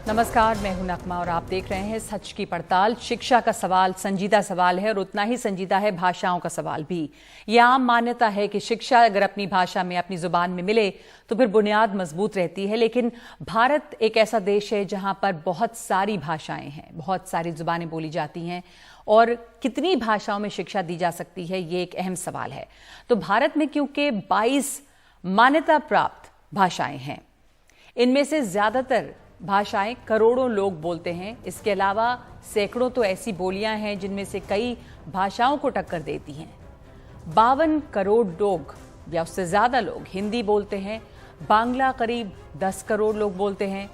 नमस्कार, मैं हूं नकमा और आप देख रहे हैं सच की पड़ताल। शिक्षा का सवाल संजीदा सवाल है और उतना ही संजीदा है भाषाओं का सवाल भी। यह आम मान्यता है कि शिक्षा अगर अपनी भाषा में, अपनी जुबान में मिले तो फिर बुनियाद मजबूत रहती है। लेकिन भारत एक ऐसा देश है जहां पर बहुत सारी भाषाएं हैं, बहुत सारी जुबानें बोली जाती हैं और कितनी भाषाओं में शिक्षा दी जा सकती है, ये एक अहम सवाल है। तो भारत में क्योंकि 22 मान्यता प्राप्त भाषाएं हैं, इनमें से ज्यादातर भाषाएं करोड़ों लोग बोलते हैं। इसके अलावा सैकड़ों तो ऐसी बोलियां हैं जिनमें से कई भाषाओं को टक्कर देती हैं। 52 करोड़ लोग या उससे ज्यादा लोग हिंदी बोलते हैं। बांग्ला करीब 10 करोड़ लोग बोलते हैं।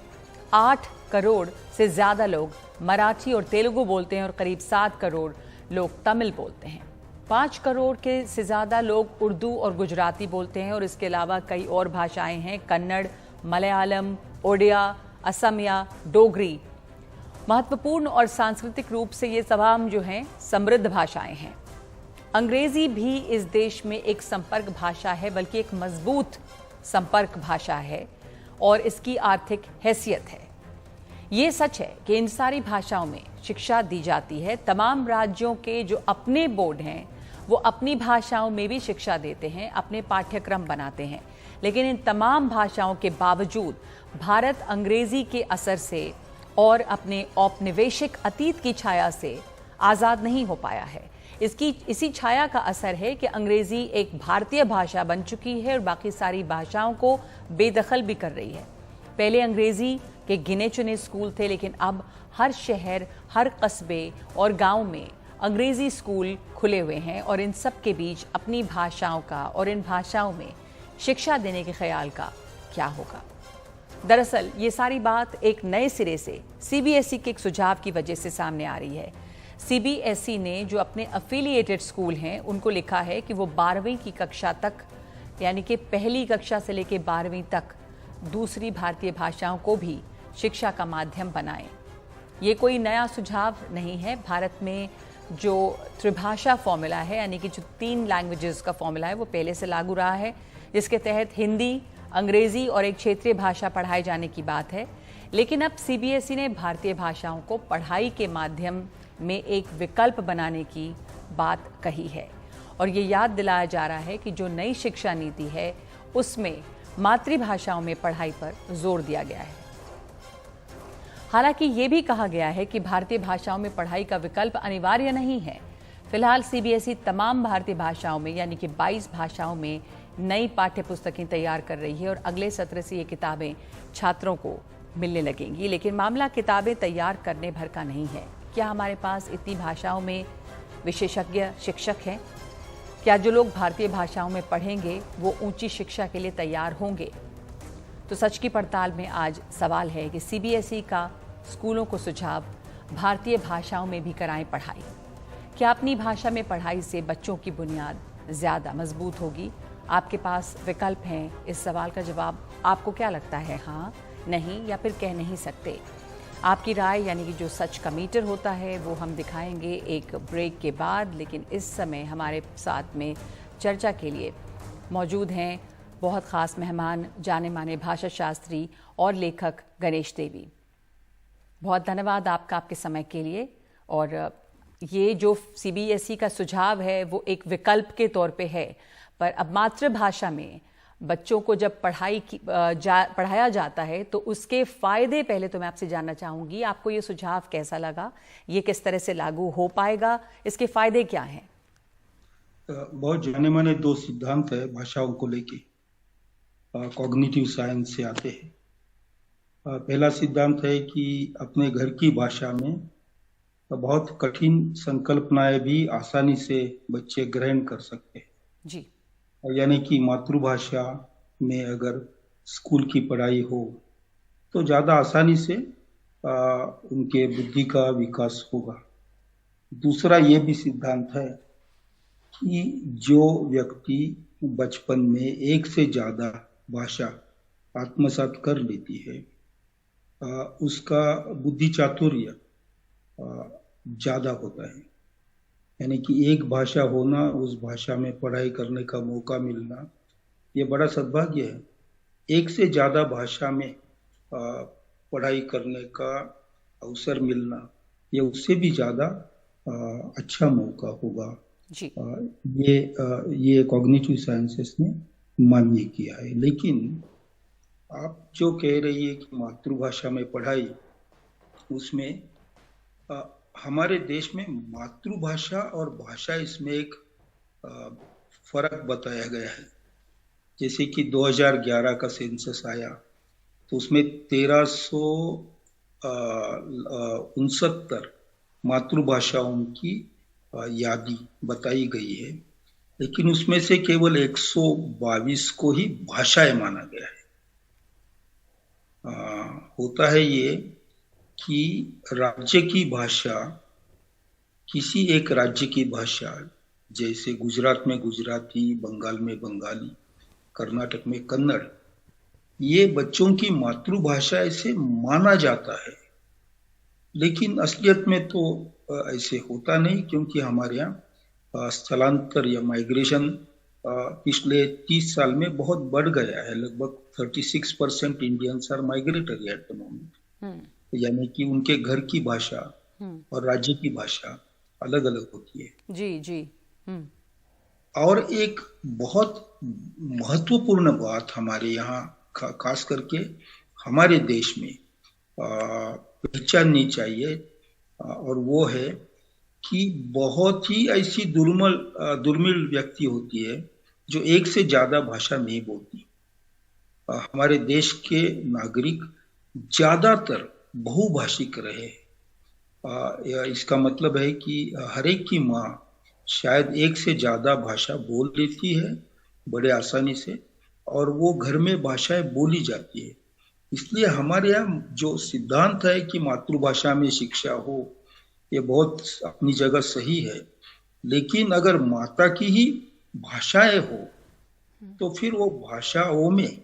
8 करोड़ से ज्यादा लोग मराठी और तेलुगु बोलते हैं और करीब 7 करोड़ लोग तमिल बोलते हैं। 5 करोड़ के से ज्यादा लोग उर्दू और गुजराती बोलते हैं और इसके अलावा कई और भाषाएं हैं, कन्नड़, मलयालम, ओडिया, असमिया, डोगरी। महत्वपूर्ण और सांस्कृतिक रूप से ये तमाम जो हैं समृद्ध भाषाएं हैं। अंग्रेजी भी इस देश में एक संपर्क भाषा है, बल्कि एक मजबूत संपर्क भाषा है और इसकी आर्थिक हैसियत है। ये सच है कि इन सारी भाषाओं में शिक्षा दी जाती है। तमाम राज्यों के जो अपने बोर्ड हैं वो अपनी भाषाओं में भी शिक्षा देते हैं, अपने पाठ्यक्रम बनाते हैं। लेकिन इन तमाम भाषाओं के बावजूद भारत अंग्रेजी के असर से और अपने औपनिवेशिक अतीत की छाया से आज़ाद नहीं हो पाया है। इसी छाया का असर है कि अंग्रेजी एक भारतीय भाषा बन चुकी है और बाकी सारी भाषाओं को बेदखल भी कर रही है। पहले अंग्रेजी के गिने चुने स्कूल थे, लेकिन अब हर शहर, हर कस्बे और गांव में अंग्रेजी स्कूल खुले हुए हैं और इन सब के बीच अपनी भाषाओं का और इन भाषाओं में शिक्षा देने के ख्याल का क्या होगा। दरअसल ये सारी बात एक नए सिरे से सीबीएसई के एक सुझाव की वजह से सामने आ रही है। सीबीएसई ने जो अपने एफिलिएटेड स्कूल हैं उनको लिखा है कि वो 12वीं की कक्षा तक, यानी कि पहली कक्षा से लेकर 12वीं तक दूसरी भारतीय भाषाओं को भी शिक्षा का माध्यम बनाएं। ये कोई नया सुझाव नहीं है। भारत में जो त्रिभाषा फॉर्मूला है, यानी कि जो 3 लैंग्वेजेस का फॉर्मूला है, वो पहले से लागू रहा है, जिसके तहत हिंदी, अंग्रेजी और एक क्षेत्रीय भाषा पढ़ाए जाने की बात है। लेकिन अब सीबीएसई ने भारतीय भाषाओं को पढ़ाई के माध्यम में एक विकल्प बनाने की बात कही है और ये याद दिलाया जा रहा है कि जो नई शिक्षा नीति है उसमें मातृभाषाओं में पढ़ाई पर जोर दिया गया है। हालांकि ये भी कहा गया है कि भारतीय भाषाओं में पढ़ाई का विकल्प अनिवार्य नहीं है। फिलहाल सीबीएसई तमाम भारतीय भाषाओं में, यानी कि 22 भाषाओं में नई पाठ्य पुस्तकें तैयार कर रही है और अगले सत्र से ये किताबें छात्रों को मिलने लगेंगी। लेकिन मामला किताबें तैयार करने भर का नहीं है। क्या हमारे पास इतनी भाषाओं में विशेषज्ञ शिक्षक हैं? क्या जो लोग भारतीय भाषाओं में पढ़ेंगे वो ऊंची शिक्षा के लिए तैयार होंगे? तो सच की पड़ताल में आज सवाल है कि सीबीएसई का स्कूलों को सुझाव भारतीय भाषाओं में भी कराएं पढ़ाई। क्या अपनी भाषा में पढ़ाई से बच्चों की बुनियाद ज़्यादा मजबूत होगी? आपके पास विकल्प हैं। इस सवाल का जवाब आपको क्या लगता है, हाँ, नहीं या फिर कह नहीं सकते? आपकी राय, यानी कि जो सच का मीटर होता है, वो हम दिखाएंगे एक ब्रेक के बाद। लेकिन इस समय हमारे साथ में चर्चा के लिए मौजूद हैं बहुत ख़ास मेहमान, जाने माने भाषा शास्त्री और लेखक गणेश देवी। बहुत धन्यवाद आपका, आपके समय के लिए। और ये जो सीबीएसई का सुझाव है वो एक विकल्प के तौर पे है, पर अब मातृभाषा में बच्चों को जब पढ़ाया जाता है तो उसके फायदे पहले तो मैं आपसे जानना चाहूंगी, आपको ये सुझाव कैसा लगा? ये किस तरह से लागू हो पाएगा? इसके फायदे क्या हैं? बहुत जाने माने 2 सिद्धांत है भाषाओं को लेके, कॉग्निटिव साइंस से आते हैं। पहला सिद्धांत है कि अपने घर की भाषा में बहुत कठिन संकल्पनाएं भी आसानी से बच्चे ग्रहण कर सकते हैं जी। यानी कि मातृभाषा में अगर स्कूल की पढ़ाई हो तो ज्यादा आसानी से उनके बुद्धि का विकास होगा। दूसरा ये भी सिद्धांत है कि जो व्यक्ति बचपन में एक से ज्यादा भाषा आत्मसात कर लेती है उसका बुद्धि चातुर्य ज्यादा होता है। यानी कि एक भाषा होना, उस भाषा में पढ़ाई करने का मौका मिलना, ये बड़ा सद्भाग्य है। एक से ज्यादा भाषा में पढ़ाई करने का अवसर मिलना, ये उससे भी ज्यादा अच्छा मौका होगा। जी। ये कॉग्निटिव साइंसेस ने मान्य किया है। लेकिन आप जो कह रही है कि मातृभाषा में पढ़ाई, उसमें अ, हमारे देश में मातृभाषा और भाषा, इसमें एक अ, फर्क बताया गया है। जैसे कि 2011 का सेंसस आया तो उसमें 1369 मातृभाषाओं की यादी बताई गई है, लेकिन उसमें से केवल 122 को ही भाषाएं माना गया है। होता है ये कि राज्य की भाषा, किसी एक राज्य की भाषा, जैसे गुजरात में गुजराती, बंगाल में बंगाली, कर्नाटक में कन्नड़, ये बच्चों की मातृभाषा ऐसे माना जाता है। लेकिन असलियत में तो ऐसे होता नहीं, क्योंकि हमारे यहाँ स्थलांतर या माइग्रेशन पिछले 30 साल में बहुत बढ़ गया है। लगभग 36% Indians are migratory at the moment, यानी कि उनके घर की भाषा और राज्य की भाषा अलग अलग होती है। जी जी। और एक बहुत महत्वपूर्ण बात हमारे यहाँ, खास करके हमारे देश में पहचाननी चाहिए, और वो है कि बहुत ही ऐसी दुर्मिल व्यक्ति होती है जो एक से ज्यादा भाषा नहीं बोलती। हमारे देश के नागरिक ज्यादातर बहुभाषिक रहे। इसका मतलब है कि हर एक की माँ शायद एक से ज्यादा भाषा बोल लेती है बड़े आसानी से, और वो घर में भाषाएं बोली जाती है। इसलिए हमारे यहाँ जो सिद्धांत है कि मातृभाषा में शिक्षा हो, ये बहुत अपनी जगह सही है। लेकिन अगर माता की ही भाषाएं हो तो फिर वो भाषाओं में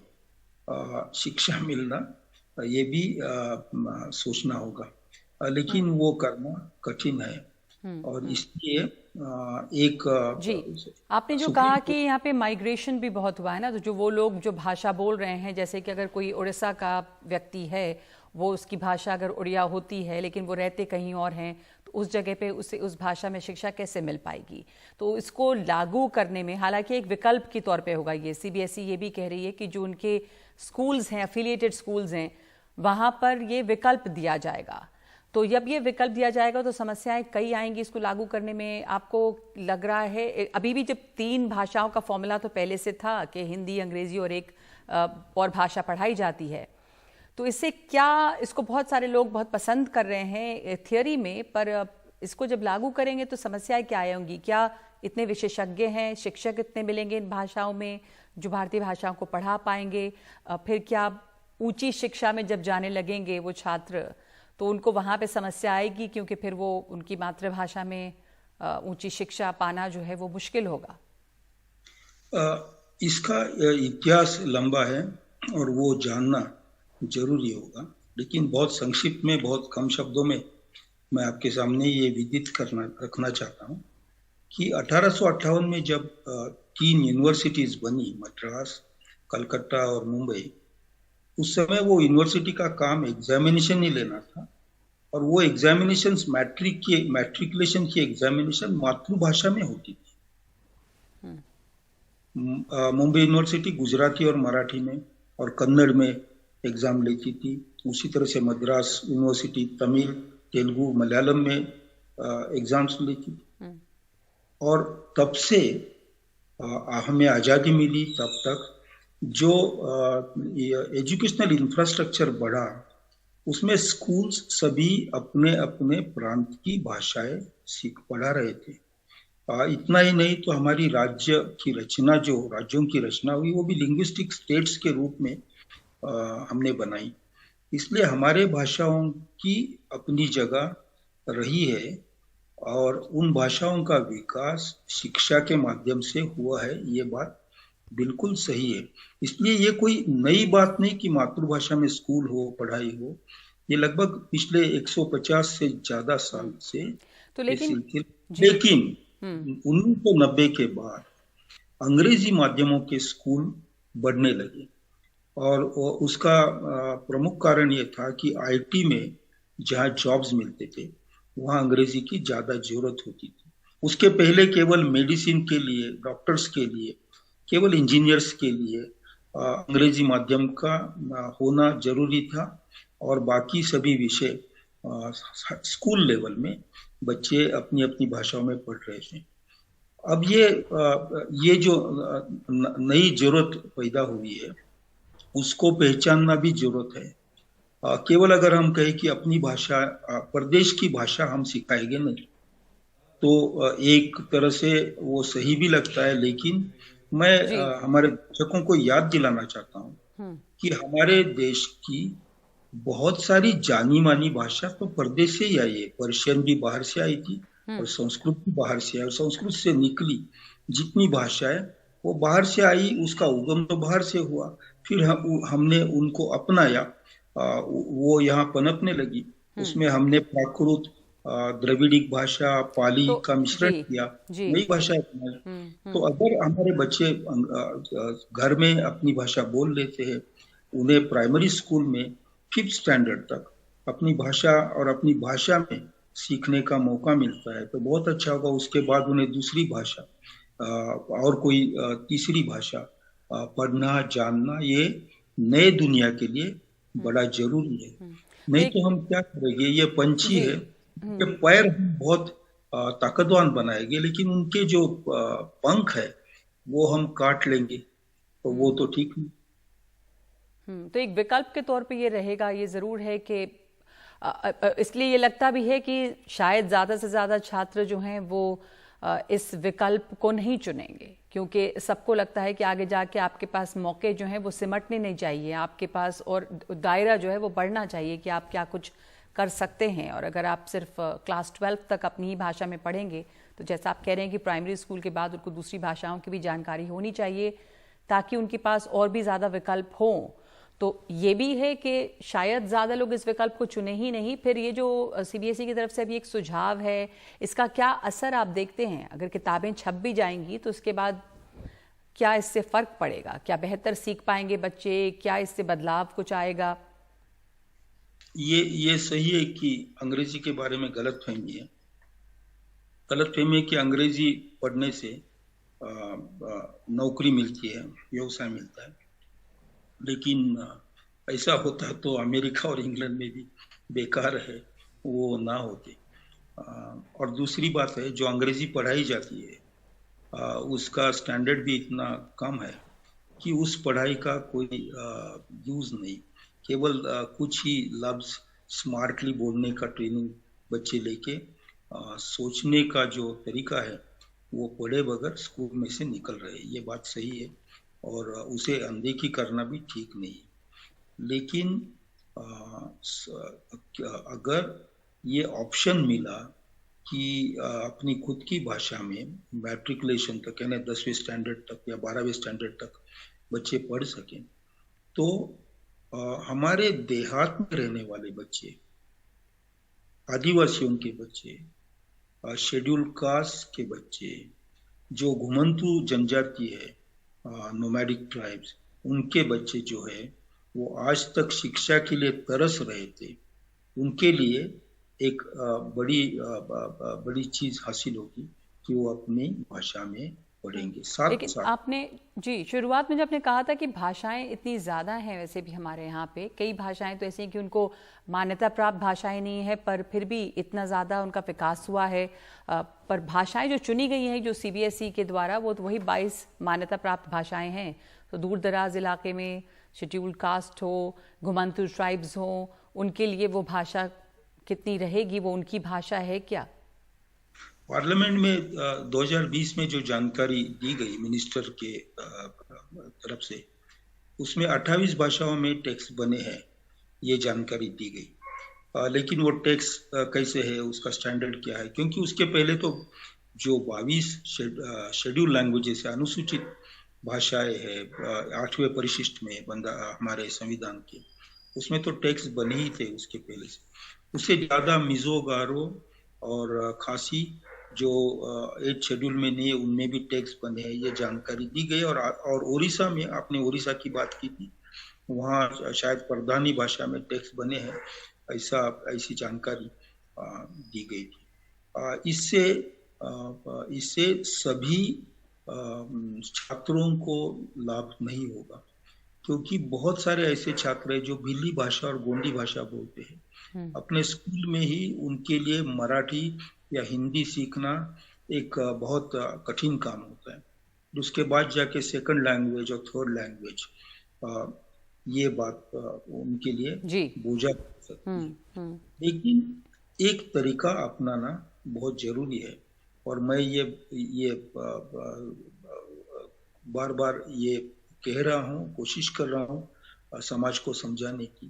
शिक्षा मिलना, ये भी सोचना होगा। लेकिन वो करना कठिन है, और इसलिए एक जी, आपने जो कहा कि यहाँ पे माइग्रेशन भी बहुत हुआ है ना, तो जो वो लोग जो भाषा बोल रहे हैं, जैसे कि अगर कोई उड़ीसा का व्यक्ति है, वो उसकी भाषा अगर उड़िया होती है लेकिन वो रहते कहीं और हैं, तो उस जगह पे उसे उस भाषा में शिक्षा कैसे मिल पाएगी? तो इसको लागू करने में, हालांकि एक विकल्प के तौर पे होगा ये, सीबीएसई ये भी कह रही है कि जो उनके स्कूल्स हैं, एफिलिएटेड स्कूल्स हैं, वहाँ पर ये विकल्प दिया जाएगा। तो जब ये विकल्प दिया जाएगा तो समस्याएं कई आएंगी इसको लागू करने में। आपको लग रहा है, अभी भी जब 3 भाषाओं का फॉर्मूला तो पहले से था कि हिंदी, अंग्रेजी और एक और भाषा पढ़ाई जाती है, तो इससे क्या, इसको बहुत सारे लोग बहुत पसंद कर रहे हैं थियोरी में, पर इसको जब लागू करेंगे तो समस्याएं क्या आएंगी? क्या इतने विशेषज्ञ हैं, शिक्षक इतने मिलेंगे इन भाषाओं में जो भारतीय भाषाओं को पढ़ा पाएंगे? फिर क्या ऊंची शिक्षा में जब जाने लगेंगे वो छात्र, तो उनको वहाँ पे समस्या आएगी, क्योंकि फिर वो उनकी मातृभाषा में ऊंची शिक्षा पाना जो है वो मुश्किल होगा। इसका इतिहास लंबा है और वो जानना जरूरी होगा, लेकिन बहुत संक्षिप्त में, बहुत कम शब्दों में मैं आपके सामने ये विदित रखना चाहता हूँ कि 1858 में जब 3 यूनिवर्सिटीज बनी, मद्रास, कलकत्ता और मुंबई, उस समय वो यूनिवर्सिटी का काम एग्जामिनेशन ही लेना था, और वो एग्जामिनेशन मैट्रिकुलेशन की एग्जामिनेशन मातृभाषा में होती थी। मुंबई यूनिवर्सिटी गुजराती और मराठी में और कन्नड़ में एग्जाम लेती थी। उसी तरह से मद्रास यूनिवर्सिटी तमिल, तेलुगु, मलयालम में एग्जाम्स लेती थी। और तब से हमें आजादी मिली तब तक जो एजुकेशनल इंफ्रास्ट्रक्चर बढ़ा, उसमें स्कूल्स सभी अपने अपने प्रांत की भाषाएं पढ़ा रहे थे। इतना ही नहीं तो हमारी राज्य की रचना, जो राज्यों की रचना हुई, वो भी लिंग्विस्टिक स्टेट्स के रूप में हमने बनाई। इसलिए हमारे भाषाओं की अपनी जगह रही है, और उन भाषाओं का विकास शिक्षा के माध्यम से हुआ है, ये बात बिल्कुल सही है। इसलिए ये कोई नई बात नहीं कि मातृभाषा में स्कूल हो, पढ़ाई हो। ये लगभग पिछले 150 से ज्यादा साल से तो लेकिन 1990 के बाद अंग्रेजी माध्यमों के स्कूल बढ़ने लगे, और उसका प्रमुख कारण ये था कि आईटी में जहाँ जॉब्स मिलते थे वहाँ अंग्रेजी की ज्यादा जरूरत होती थी। उसके पहले केवल मेडिसिन के लिए, डॉक्टर्स के लिए, केवल इंजीनियर्स के लिए अंग्रेजी माध्यम का होना जरूरी था, और बाकी सभी विषय स्कूल लेवल में बच्चे अपनी अपनी भाषाओं में पढ़ रहे थे। अब ये जो नई जरूरत पैदा हुई है उसको पहचानना भी जरूरत है। केवल अगर हम कहें कि अपनी भाषा, प्रदेश की भाषा हम सिखाएंगे नहीं, तो एक तरह से वो सही भी लगता है, लेकिन मैं जी। हमारे दर्शकों को याद दिलाना चाहता हूँ कि हमारे देश की बहुत सारी जानी मानी भाषा तो परदेश से ही आई है। पर्शियन भी बाहर से आई थी और संस्कृत भी बाहर से आई, और संस्कृत से निकली जितनी भाषा है वो बाहर से आई, उसका उगम तो बाहर से हुआ, फिर हमने उनको अपनाया, वो यहाँ पनपने लगी। उसमें हमने प्राकृत, द्रविडिक भाषा, पाली तो का मिश्रण जी किया, जी नई भाषा अपनाई। तो हम्म अगर हमारे बच्चे घर में अपनी भाषा बोल लेते हैं, उन्हें प्राइमरी स्कूल में 5th स्टैंडर्ड तक अपनी भाषा और अपनी भाषा में सीखने का मौका मिलता है तो बहुत अच्छा होगा। उसके बाद उन्हें दूसरी भाषा और कोई तीसरी भाषा पढ़ना, जानना, ये नए दुनिया के लिए बड़ा जरूरी है। तो नहीं एक तो हम क्या करेंगे, ये पंछी जी है, उनके पैर हम बहुत ताकतवान बनाएंगे, लेकिन उनके जो पंख है वो हम काट लेंगे, तो वो तो ठीक नहीं। तो एक विकल्प के तौर पे ये रहेगा, ये ज़रूर है कि इसलिए ये लगता भी है कि शायद ज़्यादा से ज़्यादा छात्र जो हैं वो इस विकल्प को नहीं चुनेंगे, क्योंकि सबको लगता है कि आगे जाके आपके पास मौके जो हैं वो सिमटने नहीं चाहिए, आपके पास और दायरा जो है वो बढ़ना चाहिए कि आप क्या कुछ कर सकते हैं। और अगर आप सिर्फ क्लास 12 तक अपनी ही भाषा में पढ़ेंगे, तो जैसा आप कह रहे हैं कि प्राइमरी स्कूल के बाद उनको दूसरी भाषाओं की भी जानकारी होनी चाहिए ताकि उनके पास और भी ज़्यादा विकल्प हों। तो ये भी है कि शायद ज़्यादा लोग इस विकल्प को चुने ही नहीं। फिर ये जो सीबीएसई की तरफ से अभी एक सुझाव है, इसका क्या असर आप देखते हैं? अगर किताबें छप भी जाएंगी तो उसके बाद क्या इससे फ़र्क पड़ेगा? क्या बेहतर सीख पाएंगे बच्चे? क्या इससे बदलाव कुछ आएगा? ये सही है कि अंग्रेजी के बारे में गलतफहमी है। गलतफहमी है कि अंग्रेजी पढ़ने से नौकरी मिलती है, व्यवसाय मिलता है, लेकिन ऐसा होता तो अमेरिका और इंग्लैंड में भी बेकार है, वो ना होते। और दूसरी बात है, जो अंग्रेजी पढ़ाई जाती है उसका स्टैंडर्ड भी इतना कम है कि उस पढ़ाई का कोई यूज नहीं। केवल कुछ ही लफ्ज स्मार्टली बोलने का ट्रेनिंग बच्चे लेके सोचने का जो तरीका है वो पढ़े बगैर स्कूल में से निकल रहे हैं। ये बात सही है और उसे अनदेखी करना भी ठीक नहीं है। लेकिन अगर ये ऑप्शन मिला कि अपनी खुद की भाषा में मैट्रिकुलेशन तक, यानी 10वीं स्टैंडर्ड तक या 12वीं स्टैंडर्ड तक बच्चे पढ़ सकें, तो हमारे देहात में रहने वाले बच्चे, आदिवासियों के बच्चे, शेड्यूल कास्ट के बच्चे, जो घुमंतू जनजाति है, नोमैडिक ट्राइब्स, उनके बच्चे जो है वो आज तक शिक्षा के लिए तरस रहे थे, उनके लिए एक बड़ी चीज हासिल होगी कि वो अपनी भाषा में पढ़ेंगे। साथ लेकिन साथ आपने जी शुरुआत में जब आपने कहा था कि भाषाएं इतनी ज़्यादा हैं, वैसे भी हमारे यहाँ पे कई भाषाएं तो ऐसी हैं कि उनको मान्यता प्राप्त भाषाएं नहीं है, पर फिर भी इतना ज़्यादा उनका विकास हुआ है। पर भाषाएं जो चुनी गई हैं जो सीबीएसई के द्वारा, वो तो वही 22 मान्यता प्राप्त भाषाएं हैं। तो दूर दराज इलाके में शेड्यूल्ड कास्ट हो, घुमंतू ट्राइब्स हो, उनके लिए वो भाषा कितनी रहेगी? वो उनकी भाषा है क्या? पार्लियामेंट में 2020 में जो जानकारी दी गई मिनिस्टर के तरफ से, उसमें 28 भाषाओं में टेक्स्ट बने हैं, ये जानकारी दी गई। लेकिन वो टेक्स्ट कैसे है, उसका स्टैंडर्ड क्या है, क्योंकि उसके पहले तो जो 22 शेड्यूल लैंग्वेजेस है, अनुसूचित भाषाएं है, 8वें परिशिष्ट में बंदा हमारे संविधान के, उसमें तो टेक्स्ट बने ही थे उसके पहले से। उससे ज्यादा मिजो, गारो और खासी जो 8 शेड्यूल में नहीं है, उनमें भी टेक्स्ट बने हैं, ये जानकारी दी गई। और उड़ीसा में, आपने उड़ीसा की बात की थी, वहाँ शायद परदानी भाषा में टेक्स्ट बने हैं, ऐसी जानकारी दी गई थी। इससे सभी छात्रों को लाभ नहीं होगा, क्योंकि बहुत सारे ऐसे छात्र हैं जो भिल्ली भाषा और गोंडी भाषा बोलते हैं। अपने स्कूल में ही उनके लिए मराठी या हिंदी सीखना एक बहुत कठिन काम होता है। उसके बाद जाके सेकंड लैंग्वेज और थर्ड लैंग्वेज, ये बात उनके लिए बोझा हो सकती है। लेकिन एक तरीका अपनाना बहुत जरूरी है, और मैं ये बार बार ये कह रहा हूँ, कोशिश कर रहा हूँ समाज को समझाने की,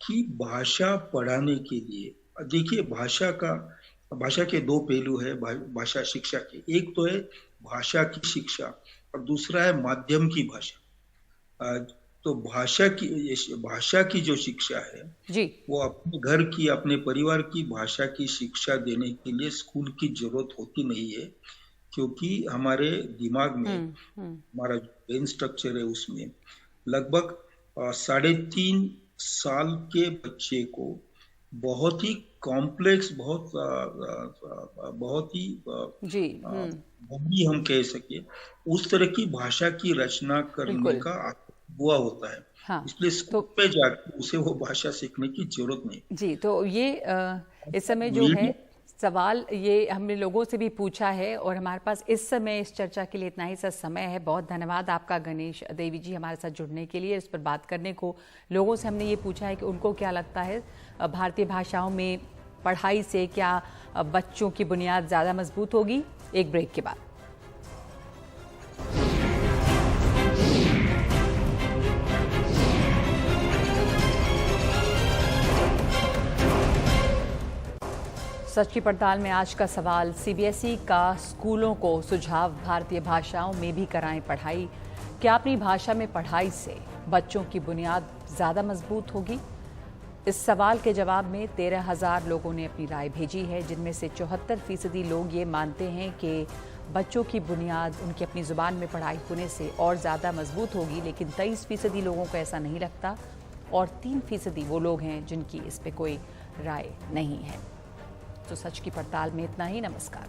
कि भाषा पढ़ाने के लिए देखिए, भाषा के दो पहलू है भाषा शिक्षा के। एक तो है भाषा की शिक्षा और दूसरा है माध्यम की भाषा। तो भाषा की जो शिक्षा है जी, वो अपने घर की, अपने परिवार की भाषा की शिक्षा देने के लिए स्कूल की जरूरत होती नहीं है, क्योंकि हमारे दिमाग में हमारा ब्रेन स्ट्रक्चर है, उसमें लगभग 3.5 साल के बच्चे को बहुत ही कॉम्प्लेक्स, बहुत ही गंभीर हम कह सके, उस तरह की भाषा की रचना करने का हुआ होता है। हाँ, इसलिए स्कूल पे जाकर उसे वो भाषा सीखने की जरूरत नहीं। जी, तो ये इस समय जो है सवाल, ये हमने लोगों से भी पूछा है, और हमारे पास इस समय इस चर्चा के लिए इतना ही सा समय है। बहुत धन्यवाद आपका गणेश देवी जी हमारे साथ जुड़ने के लिए, इस पर बात करने को। लोगों से हमने ये पूछा है कि उनको क्या लगता है भारतीय भाषाओं में पढ़ाई से क्या बच्चों की बुनियाद ज़्यादा मजबूत होगी। एक ब्रेक के बाद। सच की पड़ताल में आज का सवाल, सीबीएसई का स्कूलों को सुझाव, भारतीय भाषाओं में भी कराएं पढ़ाई। क्या अपनी भाषा में पढ़ाई से बच्चों की बुनियाद ज़्यादा मजबूत होगी? इस सवाल के जवाब में 13,000 लोगों ने अपनी राय भेजी है, जिनमें से 74% लोग ये मानते हैं कि बच्चों की बुनियाद उनकी अपनी ज़ुबान में पढ़ाई होने से और ज़्यादा मजबूत होगी। लेकिन 23% लोगों को ऐसा नहीं लगता, और 3% वो लोग हैं जिनकी इस पर कोई राय नहीं है। तो सच की पड़ताल में इतना ही। नमस्कार।